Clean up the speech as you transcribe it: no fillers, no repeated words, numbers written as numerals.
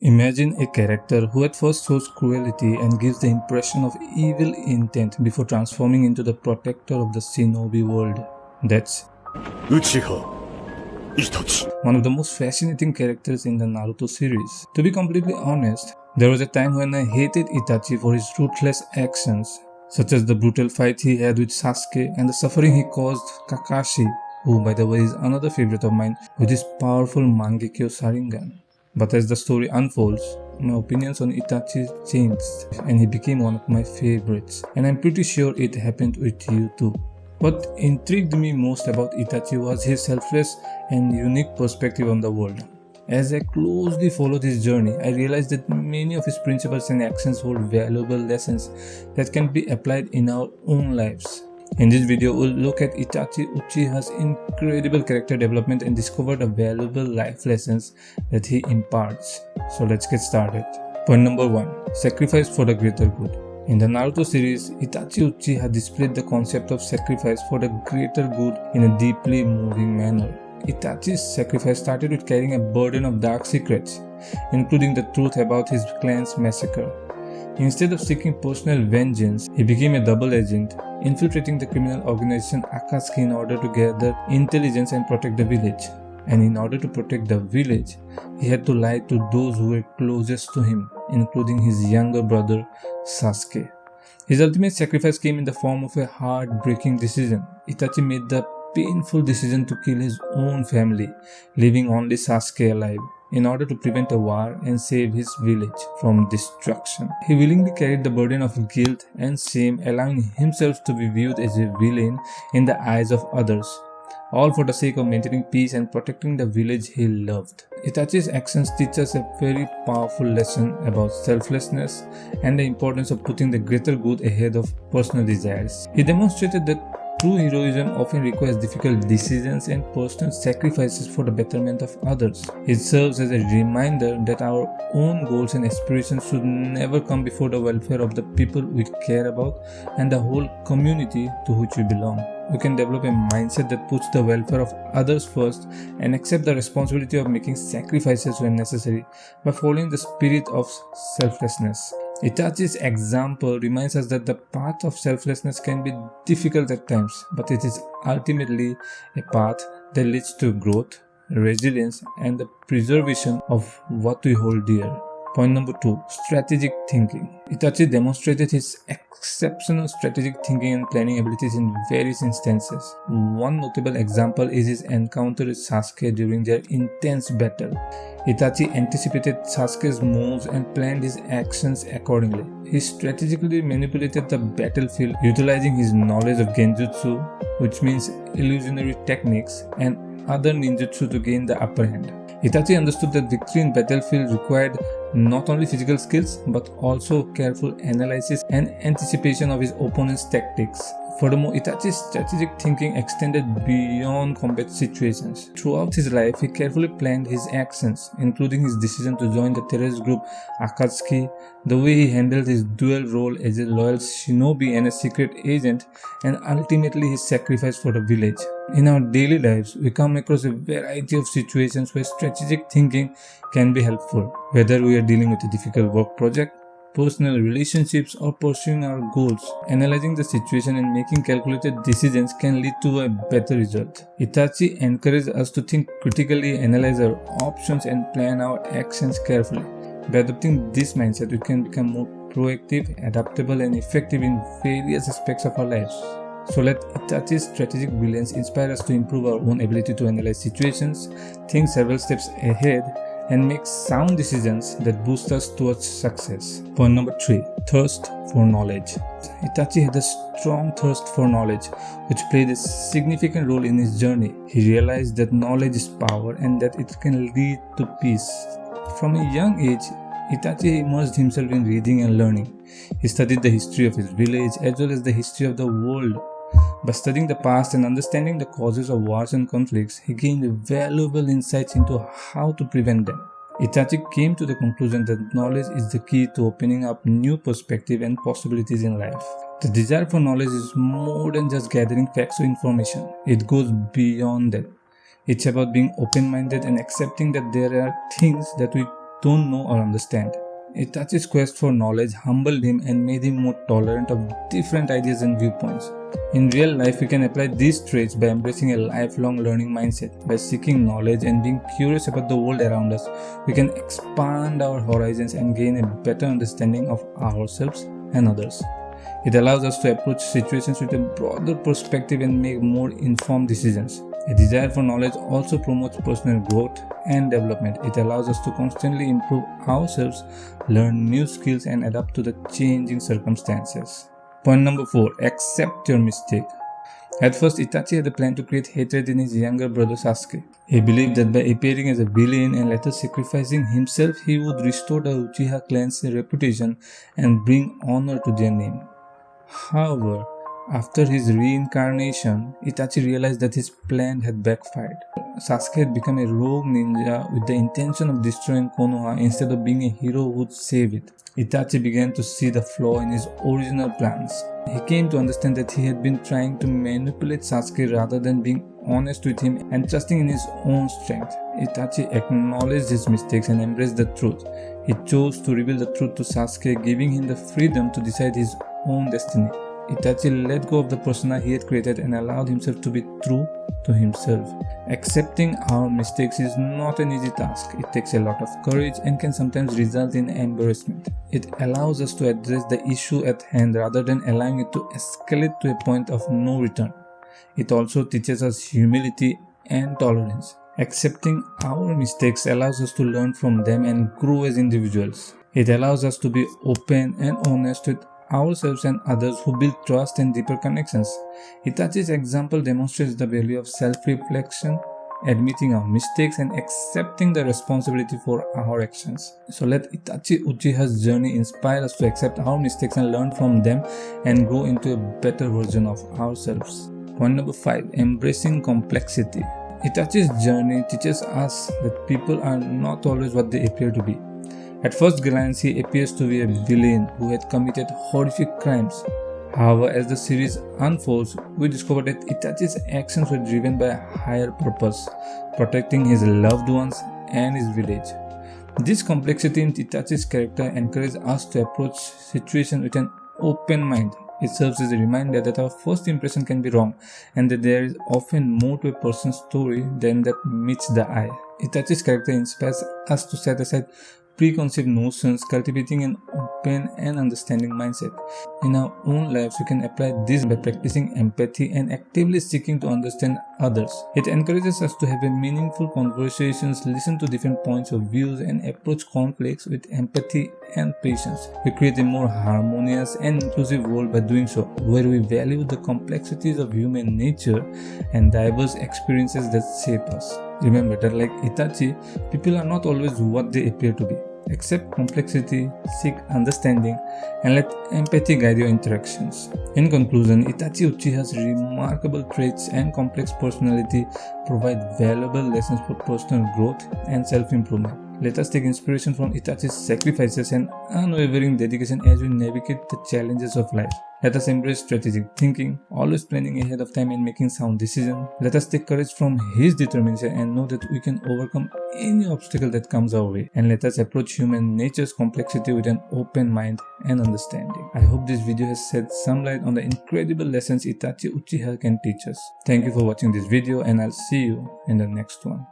Imagine a character who at first shows cruelty and gives the impression of evil intent before transforming into the protector of the shinobi world. That's Uchiha Itachi. one of the most fascinating characters in the Naruto series. To be completely honest, there was a time when I hated Itachi for his ruthless actions, such as the brutal fight he had with Sasuke and the suffering he caused Kakashi, who by the way is another favorite of mine, with his powerful Mangekyo Sharingan. But as the story unfolds, my opinions on Itachi changed and he became one of my favorites, and I'm pretty sure it happened with you too. What intrigued me most about Itachi was his selfless and unique perspective on the world. As I closely followed his journey, I realized that many of his principles and actions hold valuable lessons that can be applied in our own lives. In this video, we'll look at Itachi Uchiha's incredible character development and discover the valuable life lessons that he imparts. So let's get started. Point number 1. Sacrifice for the greater good. In the Naruto series, Itachi Uchiha displayed the concept of sacrifice for the greater good in a deeply moving manner. Itachi's sacrifice started with carrying a burden of dark secrets, including the truth about his clan's massacre. Instead of seeking personal vengeance, he became a double agent, infiltrating the criminal organization Akatsuki in order to gather intelligence and protect the village. And in order to protect the village, he had to lie to those who were closest to him, including his younger brother Sasuke. His ultimate sacrifice came in the form of a heartbreaking decision. Itachi made the painful decision to kill his own family, leaving only Sasuke alive, in order to prevent a war and save his village from destruction. He willingly carried the burden of guilt and shame, allowing himself to be viewed as a villain in the eyes of others, all for the sake of maintaining peace and protecting the village he loved. Itachi's actions teach us a very powerful lesson about selflessness and the importance of putting the greater good ahead of personal desires. He demonstrated that true heroism often requires difficult decisions and personal sacrifices for the betterment of others. It serves as a reminder that our own goals and aspirations should never come before the welfare of the people we care about and the whole community to which we belong. We can develop a mindset that puts the welfare of others first and accept the responsibility of making sacrifices when necessary by following the spirit of selflessness. Itachi's example reminds us that the path of selflessness can be difficult at times, but it is ultimately a path that leads to growth, resilience, and the preservation of what we hold dear. Point number 2. Strategic thinking. Itachi demonstrated his exceptional strategic thinking and planning abilities in various instances. One notable example is his encounter with Sasuke during their intense battle. Itachi anticipated Sasuke's moves and planned his actions accordingly. He strategically manipulated the battlefield, utilizing his knowledge of genjutsu, which means illusionary techniques, and other ninjutsu to gain the upper hand. Itachi understood that victory in battlefield required not only physical skills but also careful analysis and anticipation of his opponent's tactics. Furthermore, Itachi's strategic thinking extended beyond combat situations. Throughout his life, he carefully planned his actions, including his decision to join the terrorist group Akatsuki, the way he handled his dual role as a loyal shinobi and a secret agent, and ultimately his sacrifice for the village. In our daily lives, we come across a variety of situations where strategic thinking can be helpful, whether we are dealing with a difficult work project, personal relationships, or pursuing our goals. Analyzing the situation and making calculated decisions can lead to a better result. Itachi encourages us to think critically, analyze our options, and plan our actions carefully. By adopting this mindset, we can become more proactive, adaptable, and effective in various aspects of our lives. So let Itachi's strategic brilliance inspire us to improve our own ability to analyze situations, think several steps ahead, and make sound decisions that boost us towards success. Point number 3. Thirst for knowledge. Itachi had a strong thirst for knowledge, which played a significant role in his journey. He realized that knowledge is power and that it can lead to peace. From a young age, Itachi immersed himself in reading and learning. He studied the history of his village as well as the history of the world. By studying the past and understanding the causes of wars and conflicts, he gained valuable insights into how to prevent them. Itachi came to the conclusion that knowledge is the key to opening up new perspectives and possibilities in life. The desire for knowledge is more than just gathering facts or information. It goes beyond that. It's about being open-minded and accepting that there are things that we don't know or understand. Itachi's quest for knowledge humbled him and made him more tolerant of different ideas and viewpoints. In real life, we can apply these traits by embracing a lifelong learning mindset. By seeking knowledge and being curious about the world around us, we can expand our horizons and gain a better understanding of ourselves and others. It allows us to approach situations with a broader perspective and make more informed decisions. A desire for knowledge also promotes personal growth and development. It allows us to constantly improve ourselves, learn new skills, and adapt to the changing circumstances. Point number 4. Accept your mistake. At first, Itachi had a plan to create hatred in his younger brother Sasuke. He believed that by appearing as a villain and later sacrificing himself, he would restore the Uchiha clan's reputation and bring honor to their name. However, after his reincarnation, Itachi realized that his plan had backfired. Sasuke had become a rogue ninja with the intention of destroying Konoha instead of being a hero who would save it. Itachi began to see the flaw in his original plans. He came to understand that he had been trying to manipulate Sasuke rather than being honest with him and trusting in his own strength. Itachi acknowledged his mistakes and embraced the truth. He chose to reveal the truth to Sasuke, giving him the freedom to decide his own destiny. Itachi let go of the persona he had created and allowed himself to be true to himself. Accepting our mistakes is not an easy task. It takes a lot of courage and can sometimes result in embarrassment. It allows us to address the issue at hand rather than allowing it to escalate to a point of no return. It also teaches us humility and tolerance. Accepting our mistakes allows us to learn from them and grow as individuals. It allows us to be open and honest with ourselves and others who build trust and deeper connections. Itachi's example demonstrates the value of self-reflection, admitting our mistakes and accepting the responsibility for our actions. So let Itachi Uchiha's journey inspire us to accept our mistakes and learn from them and grow into a better version of ourselves. Point number 5. Embracing complexity. Itachi's journey teaches us that people are not always what they appear to be. At first glance, he appears to be a villain who had committed horrific crimes. However, as the series unfolds, we discover that Itachi's actions were driven by a higher purpose, protecting his loved ones and his village. This complexity in Itachi's character encourages us to approach situations with an open mind. It serves as a reminder that our first impression can be wrong and that there is often more to a person's story than that meets the eye. Itachi's character inspires us to set aside preconceived notions, cultivating an open and understanding mindset. In our own lives, we can apply this by practicing empathy and actively seeking to understand others. It encourages us to have a meaningful conversations, listen to different points of views, and approach conflicts with empathy and patience. We create a more harmonious and inclusive world by doing so, where we value the complexities of human nature and diverse experiences that shape us. Remember that like Itachi, people are not always what they appear to be. Accept complexity, seek understanding, and let empathy guide your interactions. In conclusion, Itachi Uchiha's remarkable traits and complex personality provide valuable lessons for personal growth and self-improvement. Let us take inspiration from Itachi's sacrifices and unwavering dedication as we navigate the challenges of life. Let us embrace strategic thinking, always planning ahead of time and making sound decisions. Let us take courage from his determination and know that we can overcome any obstacle that comes our way. And let us approach human nature's complexity with an open mind and understanding. I hope this video has shed some light on the incredible lessons Itachi Uchiha can teach us. Thank you for watching this video and I'll see you in the next one.